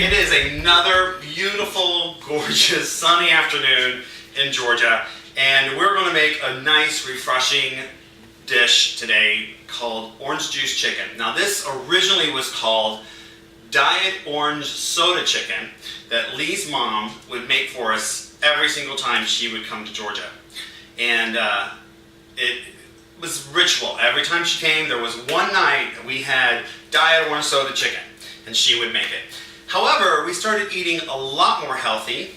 It is another beautiful, gorgeous, sunny afternoon in Georgia, and we're going to make a nice, refreshing dish today called orange juice chicken. Now this originally was called Diet Orange Soda Chicken that Lee's mom would make for us every single time she would come to Georgia. And it was ritual. Every time she came, there was one night that we had Diet Orange Soda Chicken, and she would make it. However, we started eating a lot more healthy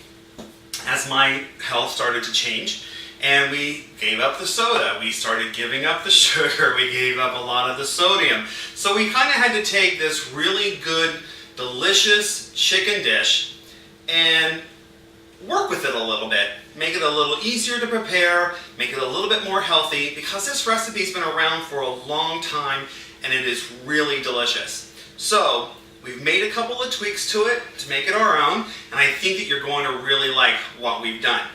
as my health started to change, and we gave up the soda. We started giving up the sugar. We gave up a lot of the sodium. So we kind of had to take this really good, delicious chicken dish and work with it a little bit. Make it a little easier to prepare, make it a little bit more healthy, because this recipe's been around for a long time and it is really delicious. So we've made a couple of tweaks to it to make it our own, and I think that you're going to really like what we've done.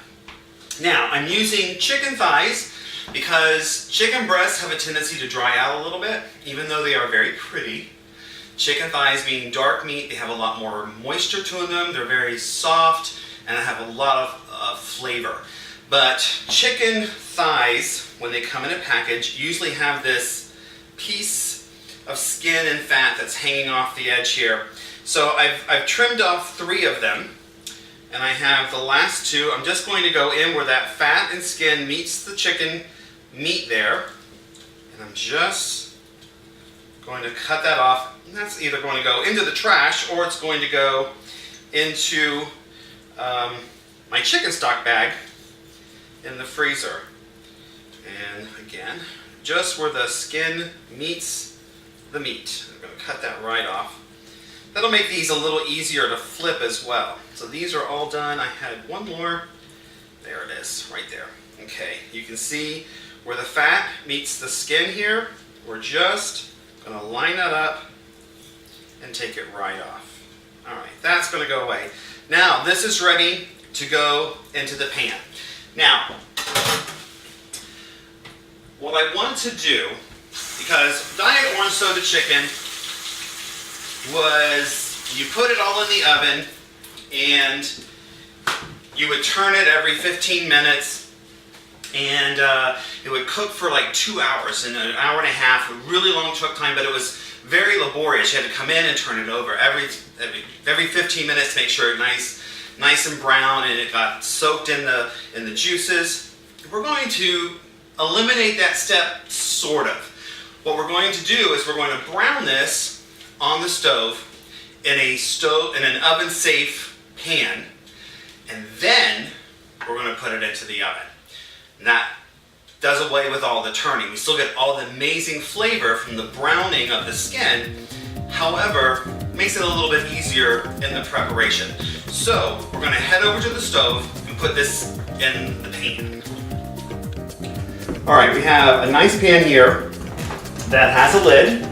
Now, I'm using chicken thighs because chicken breasts have a tendency to dry out a little bit, even though they are very pretty. Chicken thighs, being dark meat, they have a lot more moisture to them, they're very soft, and have a lot of flavor. But chicken thighs, when they come in a package, usually have this piece of skin and fat that's hanging off the edge here. So I've trimmed off 3 of them, and I have the last 2. I'm just going to go in where that fat and skin meets the chicken meat there, and I'm just going to cut that off. And that's either going to go into the trash or it's going to go into my chicken stock bag in the freezer. And again, just where the skin meets the meat. I'm going to cut that right off. That'll make these a little easier to flip as well. So these are all done. I had one more. There it is, right there. Okay, you can see where the fat meets the skin here. We're just going to line that up and take it right off. All right, that's going to go away. Now, this is ready to go into the pan. Now, what I want to do, because Diet Orange Soda Chicken was, you put it all in the oven and you would turn it every 15 minutes and it would cook for like 2 hours and an hour and a half. A really long took time, but it was very laborious. You had to come in and turn it over every 15 minutes to make sure it's nice and brown and it got soaked in the juices. We're going to eliminate that step, sort of. What we're going to do is we're going to brown this on the stove in an oven-safe pan, and then we're going to put it into the oven. And that does away with all the turning. We still get all the amazing flavor from the browning of the skin. However, makes it a little bit easier in the preparation. So we're going to head over to the stove and put this in the pan. All right, we have a nice pan here that has a lid,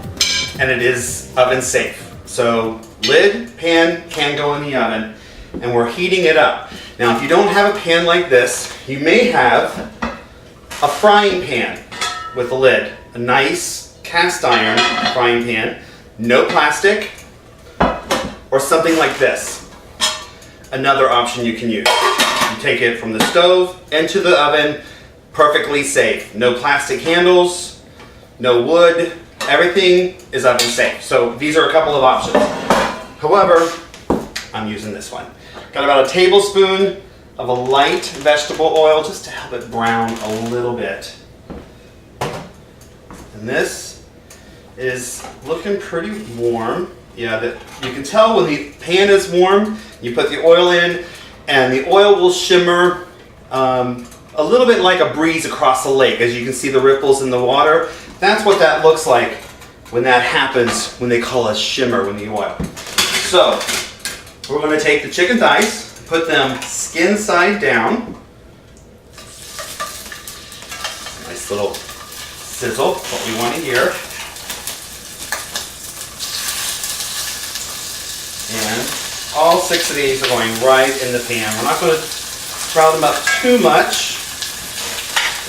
and it is oven safe. So lid, pan, can go in the oven, and we're heating it up. Now, if you don't have a pan like this, you may have a frying pan with a lid, a nice cast iron frying pan, no plastic, or something like this. Another option you can use. You take it from the stove into the oven, perfectly safe. No plastic handles, no wood, everything is oven safe. So these are a couple of options. However, I'm using this one. Got about a tablespoon of a light vegetable oil just to help it brown a little bit. And this is looking pretty warm. Yeah, you can tell when the pan is warm, you put the oil in, and the oil will shimmer a little bit like a breeze across the lake. As you can see the ripples in the water, that's what that looks like when that happens, when they call a shimmer with the oil. So, we're going to take the chicken thighs, put them skin side down. Nice little sizzle, what we want to hear. And all 6 of these are going right in the pan. We're not going to crowd them up too much.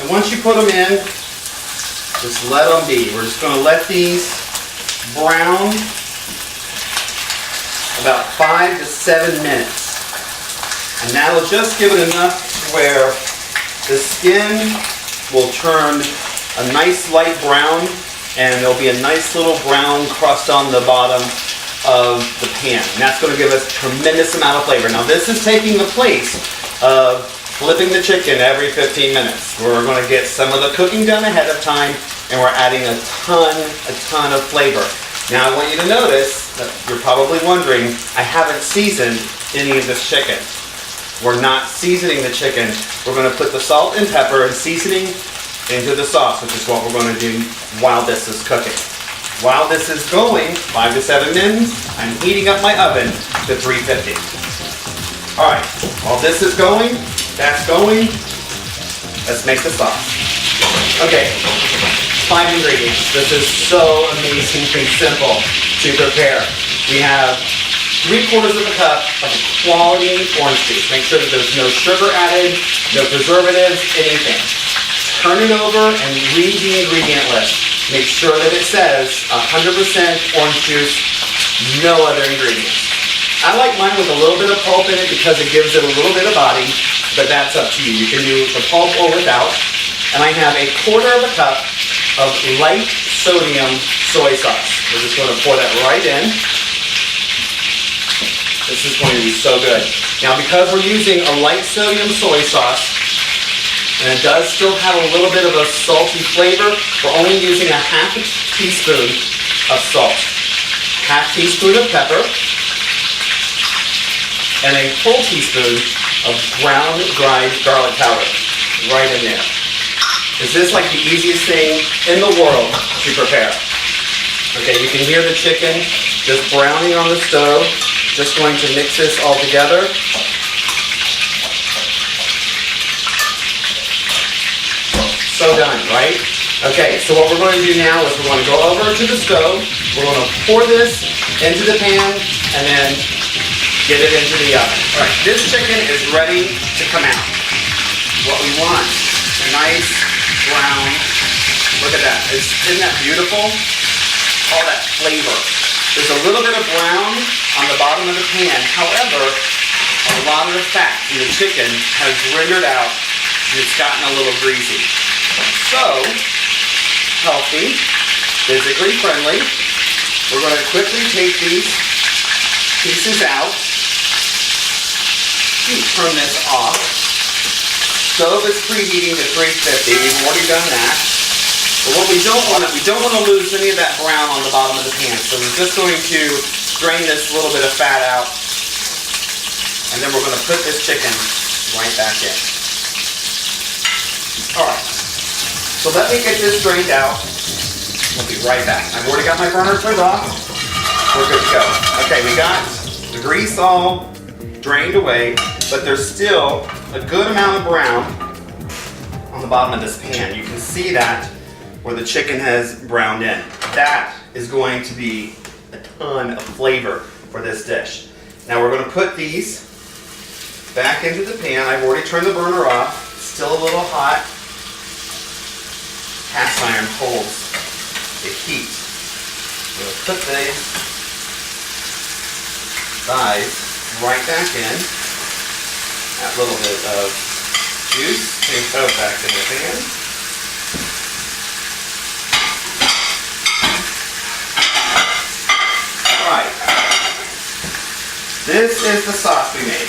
And once you put them in, just let them be. We're just going to let these brown about 5 to 7 minutes. And that'll just give it enough to where the skin will turn a nice light brown, and there'll be a nice little brown crust on the bottom of the pan. And that's going to give us a tremendous amount of flavor. Now this is taking the place of flipping the chicken every 15 minutes. We're going to get some of the cooking done ahead of time, and we're adding a ton of flavor. Now I want you to notice that you're probably wondering, I haven't seasoned any of this chicken. We're not seasoning the chicken. We're going to put the salt and pepper and seasoning into the sauce, which is what we're going to do while this is cooking. While this is going, 5 to 7 minutes, I'm heating up my oven to 350. All right, while this is going, that's going, let's make the sauce. Okay, 5 ingredients. This is so amazingly simple to prepare. We have 3/4 of a cup of quality orange juice. Make sure that there's no sugar added, no preservatives, anything. Turn it over and read the ingredient list. Make sure that it says 100% orange juice, no other ingredients. I like mine with a little bit of pulp in it because it gives it a little bit of body, but that's up to you. You can do the pulp or without. And I have 1/4 of a cup of light sodium soy sauce. We're just going to pour that right in. This is going to be so good. Now because we're using a light sodium soy sauce, and it does still have a little bit of a salty flavor, we're only using a 1/2 teaspoon of salt, 1/2 teaspoon of pepper, and a full teaspoon of ground dried garlic powder right in there. Is this like the easiest thing in the world to prepare? Okay, you can hear the chicken just browning on the stove. Just going to mix this all together. So done, right? Okay, so what we're going to do now is we're going to go over to the stove. We're going to pour this into the pan and then get it into the oven. All right, this chicken is ready to come out. What we want, a nice brown. Look at that. Isn't that beautiful? All that flavor. There's a little bit of brown on the bottom of the pan. However, a lot of the fat in the chicken has rendered out and it's gotten a little greasy. So, healthy, physically friendly. We're going to quickly take these pieces out. Turn this off. Stove is preheating to 350. We've already done that. But what we don't want to lose any of that brown on the bottom of the pan. So we're just going to drain this little bit of fat out. And then we're going to put this chicken right back in. Alright. So let me get this drained out. We'll be right back. I've already got my burner turned off. We're good to go. Okay, we got the grease all drained away, but there's still a good amount of brown on the bottom of this pan. You can see that where the chicken has browned in. That is going to be a ton of flavor for this dish. Now we're going to put these back into the pan. I've already turned the burner off. It's still a little hot. Cast iron holds the heat. We'll put the thighs right back in. That little bit of juice can go back in the pan. This is the sauce we made.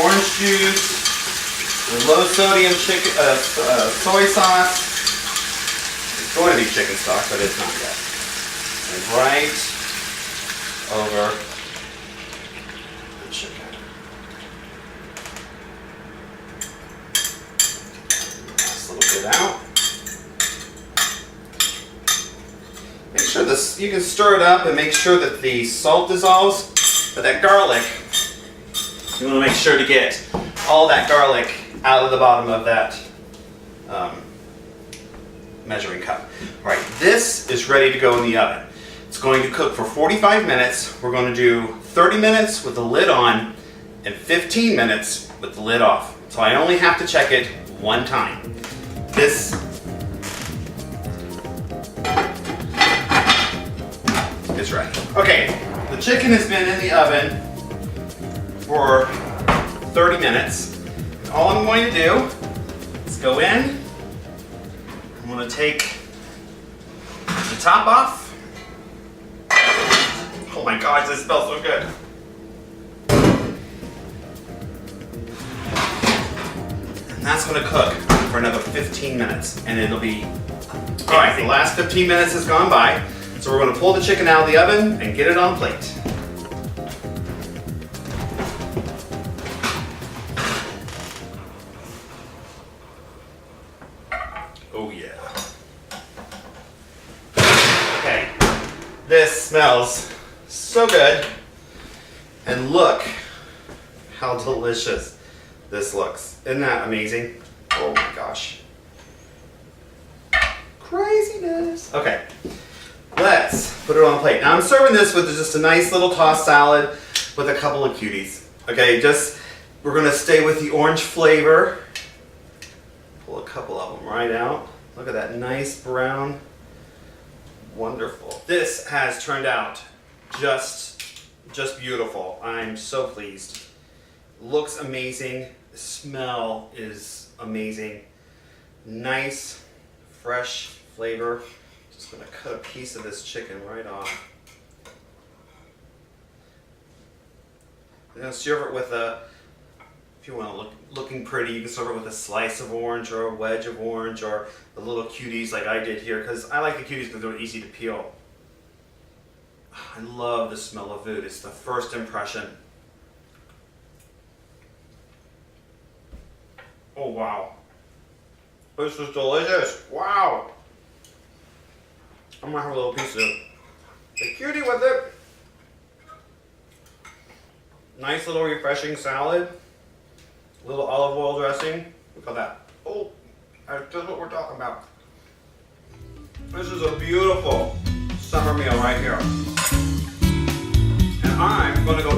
Orange juice, the low sodium chicken, soy sauce. It's going to be chicken stock, but it's not yet. And right over the chicken. Last little bit out. Make sure this, you can stir it up and make sure that the salt dissolves. But that garlic, you want to make sure to get all that garlic out of the bottom of that measuring cup. All right, this is ready to go in the oven. It's going to cook for 45 minutes. We're going to do 30 minutes with the lid on and 15 minutes with the lid off. So I only have to check it one time. This is ready. Okay. The chicken has been in the oven for 30 minutes. All I'm going to do is go in. I'm going to take the top off. Oh my gosh, this smells so good. And that's going to cook for another 15 minutes, and it'll be... All right, the last 15 minutes has gone by, so we're going to pull the chicken out of the oven and get it on a plate. Oh yeah. Okay, this smells so good, and look how delicious this looks. Isn't that amazing? Oh my gosh. Craziness. Okay, let's put it on a plate. Now I'm serving this with just a nice little tossed salad with a couple of cuties. Okay, we're gonna stay with the orange flavor. Pull a couple of them right out. Look at that nice brown. Wonderful. This has turned out just beautiful. I'm so pleased. Looks amazing. The smell is amazing. Nice, fresh flavor. Just gonna cut a piece of this chicken right off. I'm gonna serve it with if you want to looking pretty, you can serve it with a slice of orange or a wedge of orange or the little cuties like I did here, because I like the cuties because they're easy to peel. I love the smell of food. It's the first impression. Oh wow. This is delicious. Wow. I'm gonna have a little piece of the cutie with it. Nice little refreshing salad. Little olive oil dressing. Look at that. Oh, that's just what we're talking about. This is a beautiful summer meal right here. And I'm gonna go